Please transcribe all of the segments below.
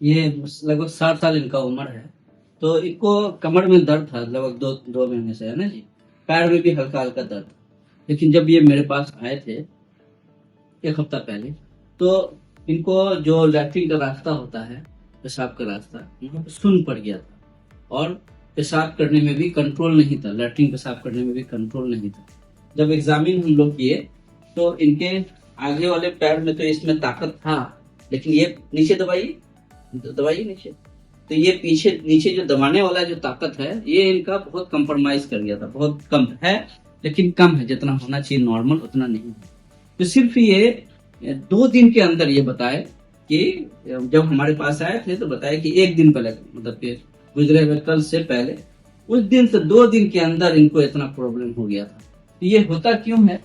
ये लगभग 60 साल इनका उम्र है। तो इनको कमर में दर्द था लगभग 2 महीने से, है ना जी। पैर में भी हल्का हल्का दर्द। लेकिन जब ये मेरे पास आए थे 1 हफ्ता पहले, तो इनको जो लैट्रिन का रास्ता होता है, पेशाब का रास्ता, वहाँ पे सुन्न पड़ गया था। और पेशाब करने में भी कंट्रोल नहीं था, लैट्रिन पेशाब करने में भी कंट्रोल नहीं था। जब एग्जामिन हम लोग किए तो इनके आगे वाले पैर में तो इसमें ताकत था, लेकिन ये नीचे दबाइए नीचे, तो ये पीछे नीचे जो दबाने वाला जो ताकत है, ये इनका बहुत कंप्रोमाइज कर गया था। बहुत कम है, लेकिन कम है, जितना होना चाहिए नॉर्मल उतना नहीं है। तो सिर्फ ये 2 दिन के अंदर ये बताए कि जब हमारे पास आए थे तो बताया कि 1 दिन पहले, मतलब कि गुजरे हुए कल से पहले, उस दिन से 2 दिन के अंदर इनको इतना प्रॉब्लम हो गया था। तो ये होता क्यों है?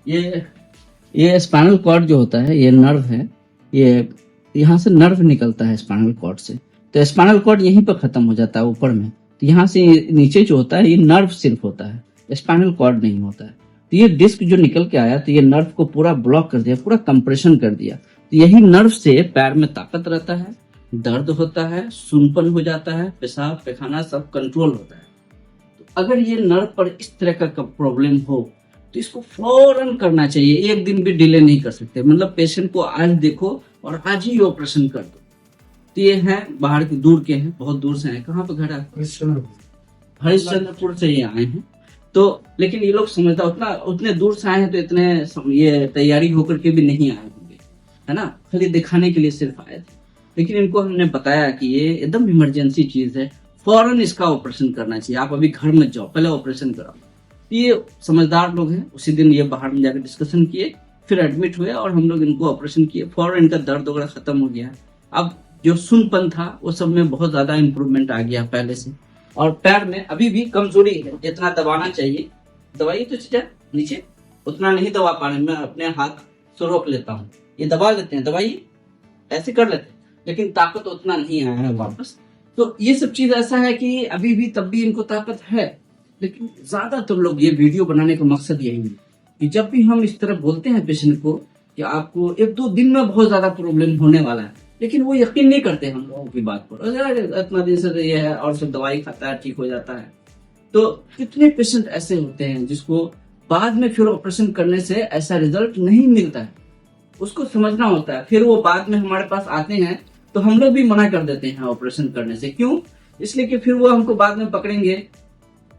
ये स्पाइनल कॉर्ड जो होता है, ये नर्व है, ये यहाँ से नर्व निकलता है स्पाइनल कॉर्ड से। तो स्पाइनल कॉर्ड यहीं पर खत्म हो जाता है ऊपर में। तो यहाँ से नीचे जो होता है ये नर्व सिर्फ होता है, स्पाइनल कॉर्ड नहीं होता है। तो ये डिस्क जो निकल के आया तो ये नर्व को पूरा ब्लॉक कर दिया, पूरा कंप्रेशन कर दिया। तो यही नर्व से पैर में ताकत रहता है, दर्द होता है, सुनपन हो जाता है, पेशाब पैखाना सब कंट्रोल होता है। तो अगर ये नर्व पर इस तरह का प्रॉब्लम हो तो इसको फौरन करना चाहिए, 1 दिन भी डिले नहीं कर सकते। मतलब पेशेंट को आज देखो और आज ही ऑपरेशन कर दो। तो ये है बाहर के, दूर के हैं, बहुत दूर से हैं। कहाँ पे घर है? हरिश्चंद्रपुर से ये आए हैं। तो लेकिन ये लोग समझता, उतने दूर से आए हैं तो इतने ये तैयारी होकर के भी नहीं आए होंगे, है ना, खाली दिखाने के लिए सिर्फ आए थे। लेकिन इनको हमने बताया कि ये एकदम इमरजेंसी चीज है, फौरन इसका ऑपरेशन करना चाहिए, आप अभी घर मत जाओ, पहले ऑपरेशन कराओ। ये समझदार लोग हैं। उसी दिन ये बाहर में जाकर डिस्कशन किए, फिर एडमिट हुए और हम लोग इनको ऑपरेशन किए, फौरन इनका दर्द वगैरह खत्म हो गया। अब जो सुनपन था वो सब में बहुत ज्यादा इंप्रूवमेंट आ गया पहले से। और पैर में अभी भी कमजोरी है, जितना दबाना चाहिए दवाइए तो चीजा नीचे, उतना नहीं दबा पा रहे। मैं अपने हाथ से रोक लेता हूँ, ये दबा लेते हैं, दवाइए ऐसे कर लेते हैं, लेकिन ताकत उतना नहीं आया है वापस। तो ये सब चीज ऐसा है कि अभी भी तब भी इनको ताकत है। लेकिन ज्यादातर लोग, ये वीडियो बनाने का मकसद यही है कि जब भी हम इस तरह बोलते हैं पेशेंट को कि आपको 1-2 दिन में बहुत ज्यादा प्रॉब्लम होने वाला है, लेकिन वो यकीन नहीं करते हम लोगों की बात पर। इतना दिन से ये है और सब दवाई खाता है, ठीक हो जाता है। तो कितने पेशेंट ऐसे होते हैं जिसको बाद में फिर ऑपरेशन करने से ऐसा रिजल्ट नहीं मिलता है, उसको समझना होता है। फिर वो बाद में हमारे पास आते हैं तो हम लोग भी मना कर देते हैं ऑपरेशन करने से। क्यों? इसलिए कि फिर वो हमको बाद में पकड़ेंगे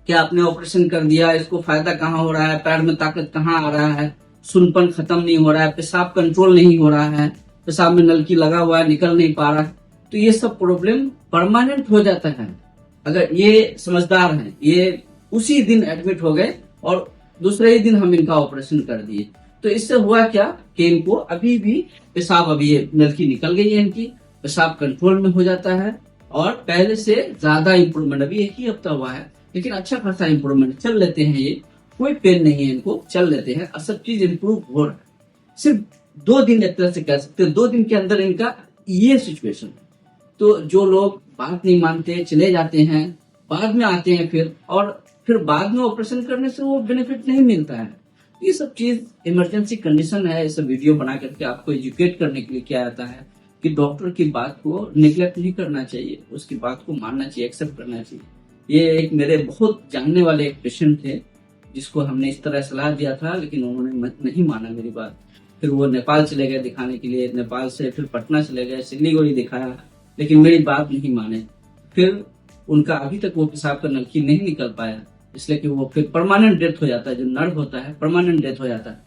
कि आपने ऑपरेशन कर दिया, इसको फायदा कहाँ हो रहा है, पैर में ताकत कहाँ आ रहा है, सुनपन खत्म नहीं हो रहा है, पेशाब कंट्रोल नहीं हो रहा है, पेशाब में नलकी लगा हुआ है, निकल नहीं पा रहा है। तो ये सब प्रॉब्लम परमानेंट हो जाता है। अगर ये समझदार हैं, ये उसी दिन एडमिट हो गए और दूसरे ही दिन हम इनका ऑपरेशन कर दिए। तो इससे हुआ क्या कि इनको अभी भी पेशाब, अभी ये नलकी निकल गई है इनकी, पेशाब कंट्रोल में हो जाता है और पहले से ज्यादा इंप्रूवमेंट। अभी 1 ही हफ्ता हुआ है, लेकिन अच्छा खासा इंप्रूवमेंट, चल लेते हैं, ये कोई पेन नहीं है इनको, चल लेते हैं, सब चीज इंप्रूव हो रहा है। सिर्फ 2 दिन एक तरह से कह सकते हैं, 2 दिन के अंदर इनका ये सिचुएशन है। तो जो लोग बात नहीं मानते, चले जाते हैं, बाद में आते हैं फिर बाद में ऑपरेशन करने से वो बेनिफिट नहीं मिलता है। ये सब चीज इमरजेंसी कंडीशन है। इस वीडियो बना करके आपको एजुकेट करने के लिए किया जाता है कि डॉक्टर की बात को निगलेक्ट नहीं करना चाहिए, उसकी बात को मानना चाहिए, एक्सेप्ट करना चाहिए। ये एक मेरे बहुत जानने वाले एक पेशेंट थे जिसको हमने इस तरह सलाह दिया था, लेकिन उन्होंने नहीं माना मेरी बात। फिर वो नेपाल चले गए दिखाने के लिए, नेपाल से फिर पटना चले गए, सिलीगुड़ी दिखाया, लेकिन मेरी बात नहीं माने। फिर उनका अभी तक वो पेशाब का नलकी नहीं निकल पाया, इसलिए कि वो फिर परमानेंट डेथ हो जाता है। जो नर्व होता है परमानेंट डेथ हो जाता है।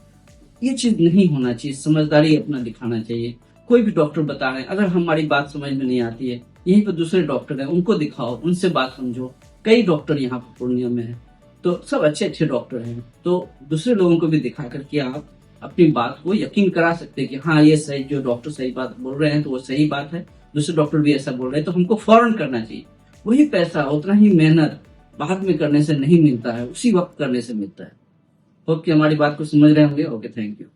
ये चीज नहीं होना चाहिए, समझदारी अपना दिखाना चाहिए। कोई भी डॉक्टर बता रहे हैं, अगर हमारी बात समझ में नहीं आती है, यहीं पर दूसरे डॉक्टर हैं, उनको दिखाओ, उनसे बात समझो। कई डॉक्टर यहाँ पर पूर्णिया में है, तो सब अच्छे अच्छे डॉक्टर हैं। तो दूसरे लोगों को भी दिखा करके आप अपनी बात को यकीन करा सकते हैं कि हाँ ये सही, जो डॉक्टर सही बात बोल रहे हैं तो वो सही बात है, दूसरे डॉक्टर भी ऐसा बोल रहे हैं, तो हमको फौरन करना चाहिए। वही पैसा, उतना ही मेहनत बाद में करने से नहीं मिलता है, उसी वक्त करने से मिलता है। होप कि हमारी बात को समझ रहे होंगे। Okay, thank you.